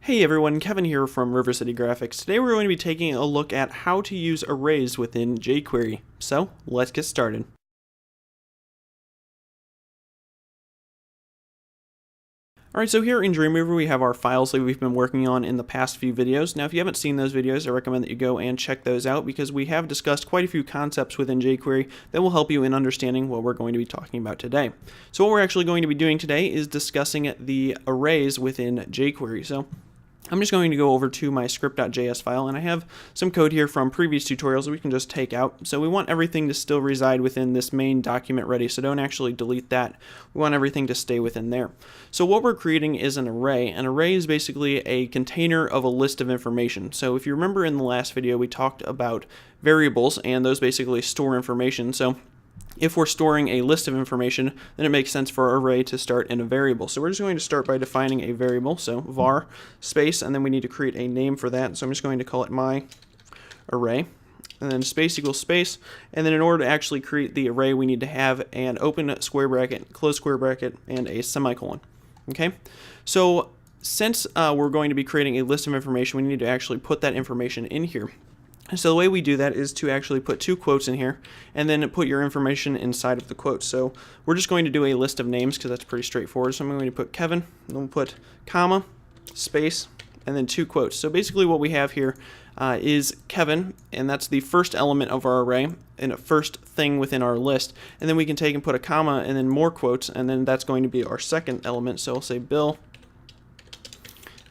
Hey everyone, Kevin here from River City Graphics. Today we're going to be taking a look at how to use arrays within jQuery. So, let's get started. Alright, so here in Dreamweaver we have our files that we've been working on in the past few videos. Now if you haven't seen those videos, I recommend that you go and check those out because we have discussed quite a few concepts within jQuery that will help you in understanding what we're going to be talking about today. So what we're actually going to be doing today is discussing the arrays within jQuery. So I'm just going to go over to my script.js file, and I have some code here from previous tutorials that we can just take out. So we want everything to still reside within this main document ready, so don't actually delete that. We want everything to stay within there. So what we're creating is an array. An array is basically a container of a list of information. So if you remember in the last video, we talked about variables, and those basically store information. So if we're storing a list of information, then it makes sense for our array to start in a variable. So we're just going to start by defining a variable, so var space, and then we need to create a name for that. So I'm just going to call it my array, and then space equals space, and then in order to actually create the array, we need to have an open square bracket, close square bracket, and a semicolon. Okay, so since we're going to be creating a list of information, we need to actually put that information in here. So the way we do that is to actually put two quotes in here and then put your information inside of the quotes. So we're just going to do a list of names because that's pretty straightforward. So I'm going to put Kevin, and we'll put comma, space, and then two quotes. So basically what we have here is Kevin, and that's the first element of our array and a first thing within our list. And then we can take and put a comma and then more quotes, and then that's going to be our second element. So we'll say Bill,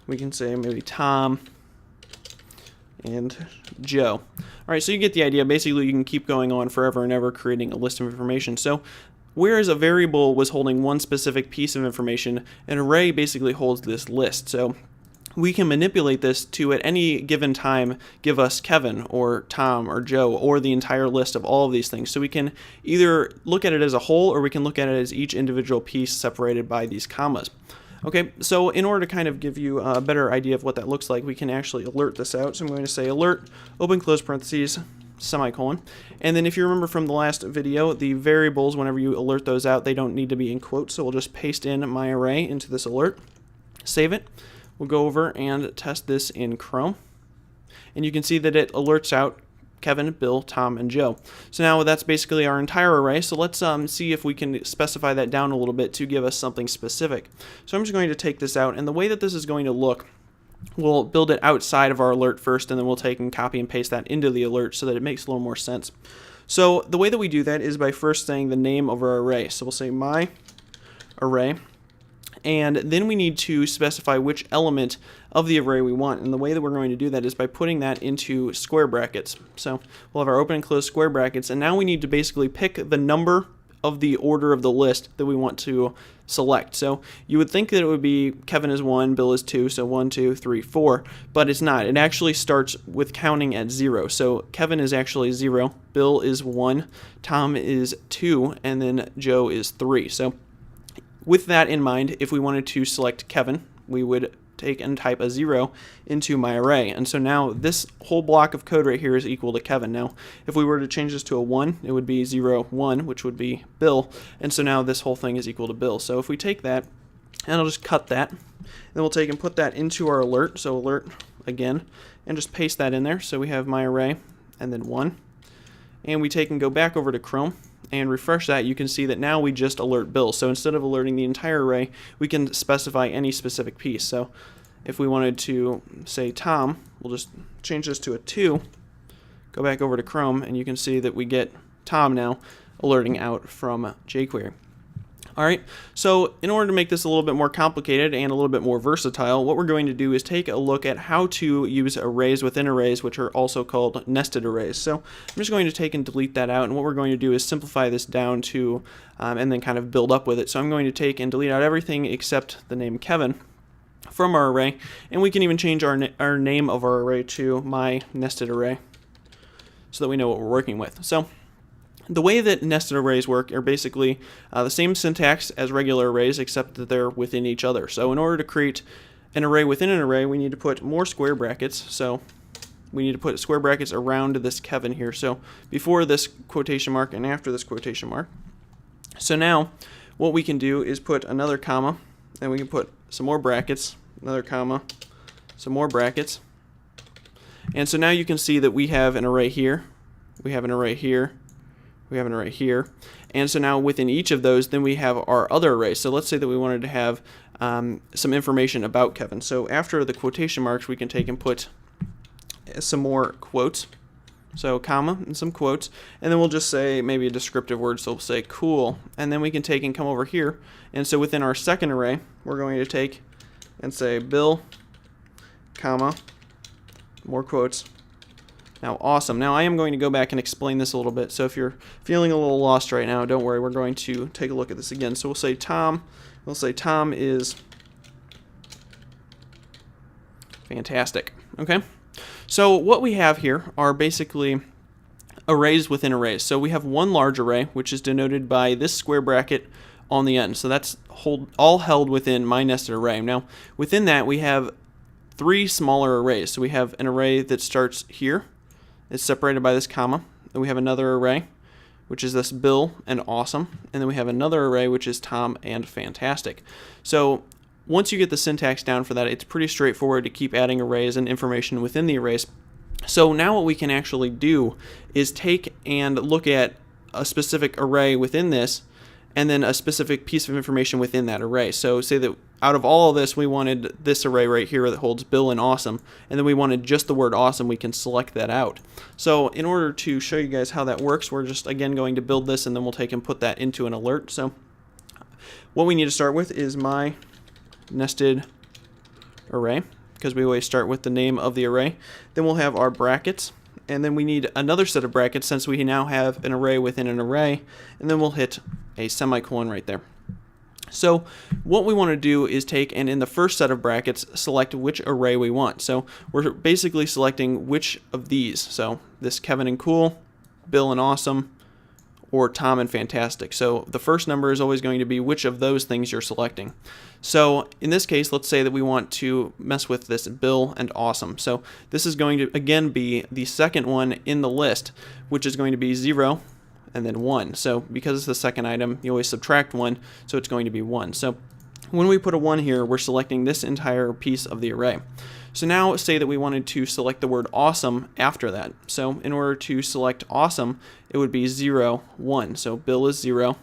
we can say maybe Tom, and Joe. Alright, so you get the idea. Basically, you can keep going on forever and ever creating a list of information. So, whereas a variable was holding one specific piece of information, an array basically holds this list. So, we can manipulate this to, at any given time, give us Kevin, or Tom, or Joe, or the entire list of all of these things. So we can either look at it as a whole, or we can look at it as each individual piece separated by these commas. Okay, so in order to kind of give you a better idea of what that looks like, we can actually alert this out. So I'm going to say alert, open close parentheses, semicolon. And then if you remember from the last video, the variables, whenever you alert those out, they don't need to be in quotes. So we'll just paste in my array into this alert, save it. We'll go over and test this in Chrome. And you can see that it alerts out Kevin, Bill, Tom, and Joe. So now that's basically our entire array. So let's see if we can specify that down a little bit to give us something specific. So I'm just going to take this out, and the way that this is going to look, we'll build it outside of our alert first, and then we'll take and copy and paste that into the alert so that it makes a little more sense. So the way that we do that is by first saying the name of our array. So we'll say my array, and then we need to specify which element of the array we want. And the way that we're going to do that is by putting that into square brackets. So we'll have our open and close square brackets, and now we need to basically pick the number of the order of the list that we want to select. So you would think that it would be Kevin is 1, Bill is 2, so 1, 2, 3, 4, but it's not. It actually starts with counting at 0. So Kevin is actually 0, Bill is 1, Tom is 2, and then Joe is 3. So with that in mind, if we wanted to select Kevin, we would take and type a 0 into my array. And so now this whole block of code right here is equal to Kevin. Now, if we were to change this to a 1, it would be 0, 1, which would be Bill. And so now this whole thing is equal to Bill. So if we take that, and I'll just cut that, then we'll take and put that into our alert. So alert again, and just paste that in there. So we have my array, and then 1. And we take and go back over to Chrome and refresh that. You can see that now we just alert Bill. So instead of alerting the entire array, we can specify any specific piece. So if we wanted to say Tom, we'll just change this to a 2, go back over to Chrome, and you can see that we get Tom now alerting out from jQuery. Alright, so in order to make this a little bit more complicated and a little bit more versatile, what we're going to do is take a look at how to use arrays within arrays, which are also called nested arrays. So I'm just going to take and delete that out, and what we're going to do is simplify this down to, and then kind of build up with it. So I'm going to take and delete out everything except the name Kevin from our array, and we can even change our name of our array to my nested array so that we know what we're working with. So the way that nested arrays work are basically the same syntax as regular arrays, except that they're within each other. So in order to create an array within an array, we need to put more square brackets. So we need to put square brackets around this Kevin here. So before this quotation mark and after this quotation mark. So now what we can do is put another comma, and we can put some more brackets, another comma, some more brackets. And so now you can see that we have an array here, we have an array here, we have an array here. And so now within each of those, then we have our other array. So let's say that we wanted to have some information about Kevin. So after the quotation marks, we can take and put some more quotes. So comma and some quotes, and then we'll just say maybe a descriptive word, so we'll say cool, and then we can take and come over here, and so within our second array, we're going to take and say Bill, comma, more quotes. Now awesome. Now I am going to go back and explain this a little bit, so if you're feeling a little lost right now, don't worry, we're going to take a look at this again. So we'll say Tom is fantastic, okay? So what we have here are basically arrays within arrays. So we have one large array, which is denoted by this square bracket on the end. So that's all held within my nested array. Now, within that, we have three smaller arrays. So we have an array that starts here. It's separated by this comma. Then we have another array, which is this Bill and awesome. And then we have another array, which is Tom and fantastic. So once you get the syntax down for that, it's pretty straightforward to keep adding arrays and information within the arrays. So now what we can actually do is take and look at a specific array within this, and then a specific piece of information within that array. So say that out of all of this, we wanted this array right here that holds Bill and awesome, and then we wanted just the word awesome, we can select that out. So in order to show you guys how that works, we're just again going to build this, and then we'll take and put that into an alert. So what we need to start with is my nested array, because we always start with the name of the array. Then we'll have our brackets, and then we need another set of brackets since we now have an array within an array, and then we'll hit a semicolon right there. So what we want to do is take and in the first set of brackets select which array we want. So we're basically selecting which of these. So this Kevin and cool, Bill and awesome, or Tom and fantastic. So the first number is always going to be which of those things you're selecting. So in this case, let's say that we want to mess with this Bill and awesome. So this is going to again be the second one in the list, which is going to be 0 and then 1. So because it's the second item, you always subtract 1, so it's going to be 1. So when we put a 1 here, we're selecting this entire piece of the array. So now say that we wanted to select the word awesome after that. So in order to select awesome, it would be 0, 1. So Bill is 0,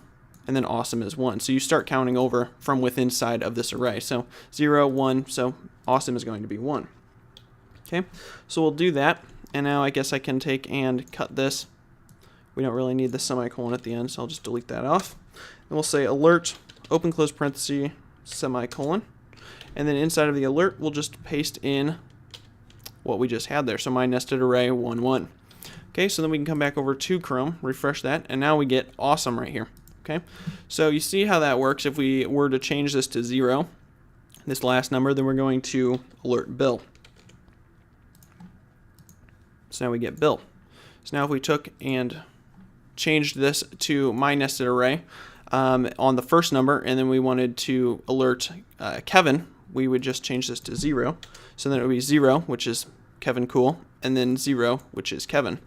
and then awesome is 1. So you start counting over from within side of this array. So 0, 1, so awesome is going to be 1. Okay, so we'll do that, and now I guess I can take and cut this. We don't really need the semicolon at the end, so I'll just delete that off. And we'll say alert, open close parenthesis, semicolon. And then inside of the alert, we'll just paste in what we just had there. So my nested array 1, 1. Okay, so then we can come back over to Chrome, refresh that, and now we get awesome right here. Okay, so you see how that works. If we were to change this to 0, this last number, then we're going to alert Bill. So now we get Bill. So now if we took and changed this to my nested array on the first number, and then we wanted to alert Kevin, we would just change this to 0. So then it would be 0, which is Kevin cool, and then 0, which is Kevin.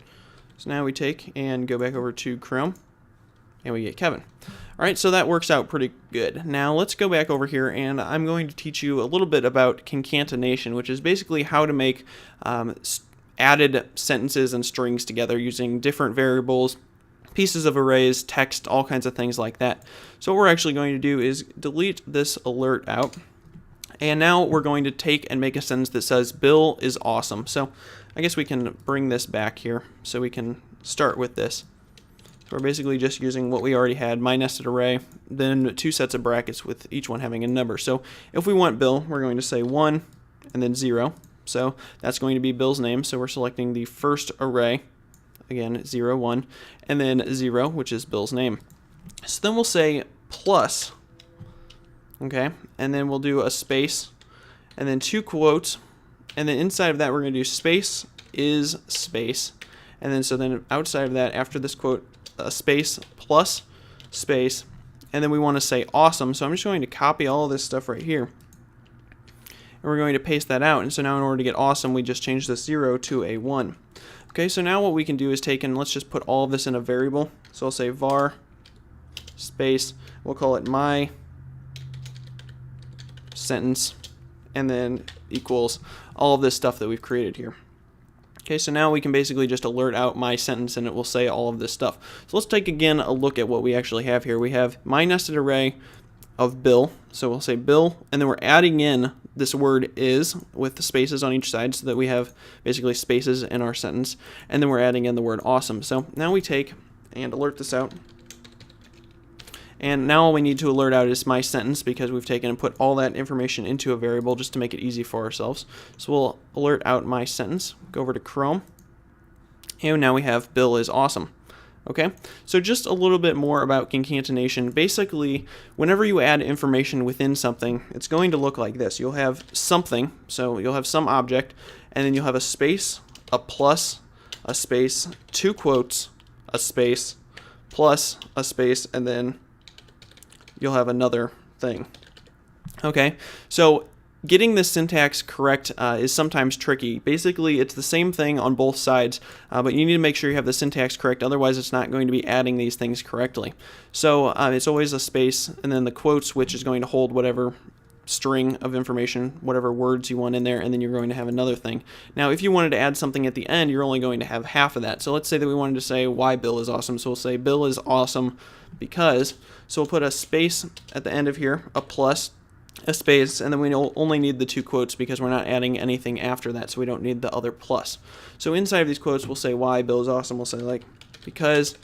So now we take and go back over to Chrome, and we get Kevin. All right, so that works out pretty good. Now let's go back over here, and I'm going to teach you a little bit about concatenation, which is basically how to make added sentences and strings together using different variables, pieces of arrays, text, all kinds of things like that. So what we're actually going to do is delete this alert out. And now we're going to take and make a sentence that says Bill is awesome. So I guess we can bring this back here so we can start with this. So we're basically just using what we already had, my nested array, then 2 sets of brackets with each one having a number. So if we want Bill, we're going to say 1 and then 0. So that's going to be Bill's name. So we're selecting the first array, again 0, 1, and then 0, which is Bill's name. So then we'll say plus. Okay, and then we'll do a space, and then 2 quotes, and then inside of that we're going to do space is space, and then so then outside of that, after this quote, space plus space, and then we want to say awesome. So I'm just going to copy all of this stuff right here, and we're going to paste that out. And so now in order to get awesome, we just change the 0 to a 1. Okay, so now what we can do is take and let's just put all of this in a variable. So I'll say var space, we'll call it my sentence, and then equals all of this stuff that we've created here. Okay, so now we can basically just alert out my sentence and it will say all of this stuff. So let's take again a look at what we actually have here. We have my nested array of Bill. So we'll say Bill, and then we're adding in this word is with the spaces on each side so that we have basically spaces in our sentence. And then we're adding in the word awesome. So now we take and alert this out. And now all we need to alert out is my sentence because we've taken and put all that information into a variable just to make it easy for ourselves. So we'll alert out my sentence, go over to Chrome, and now we have Bill is awesome. Okay, so just a little bit more about concatenation. Basically, whenever you add information within something, it's going to look like this. You'll have something, so you'll have some object, and then you'll have a space, a plus, a space, two quotes, a space, plus a space, and then you'll have another thing. Okay, so getting this syntax correct is sometimes tricky. Basically, it's the same thing on both sides, but you need to make sure you have the syntax correct, otherwise it's not going to be adding these things correctly. So it's always a space, and then the quotes, which is going to hold whatever string of information, whatever words you want in there, and then you're going to have another thing. Now, if you wanted to add something at the end, you're only going to have half of that. So let's say that we wanted to say why Bill is awesome. So we'll say Bill is awesome because, so we'll put a space at the end of here, a plus, a space, and then we only need the two quotes because we're not adding anything after that, so we don't need the other plus. So inside of these quotes, we'll say why Bill is awesome. We'll say like, because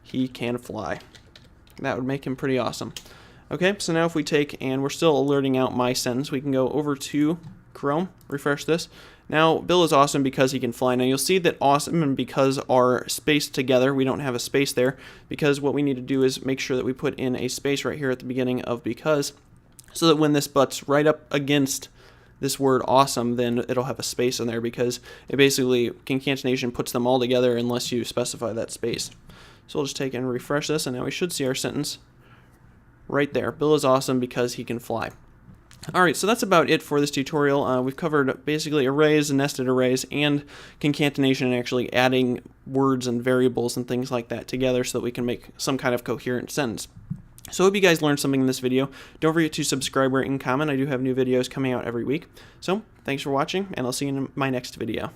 he can fly. That would make him pretty awesome. Okay, so now if we take, and we're still alerting out my sentence, we can go over to Chrome, refresh this. Now, Bill is awesome because he can fly. Now, you'll see that awesome and because are spaced together. We don't have a space there because what we need to do is make sure that we put in a space right here at the beginning of because, so that when this butts right up against this word awesome, then it'll have a space in there because it basically, concatenation puts them all together unless you specify that space. So we'll just take and refresh this, and now we should see our sentence right there. Bill is awesome because he can fly. Alright, so that's about it for this tutorial. We've covered basically arrays and nested arrays and concatenation and actually adding words and variables and things like that together so that we can make some kind of coherent sentence. So I hope you guys learned something in this video. Don't forget to subscribe, rate, and comment. I do have new videos coming out every week. So thanks for watching, and I'll see you in my next video.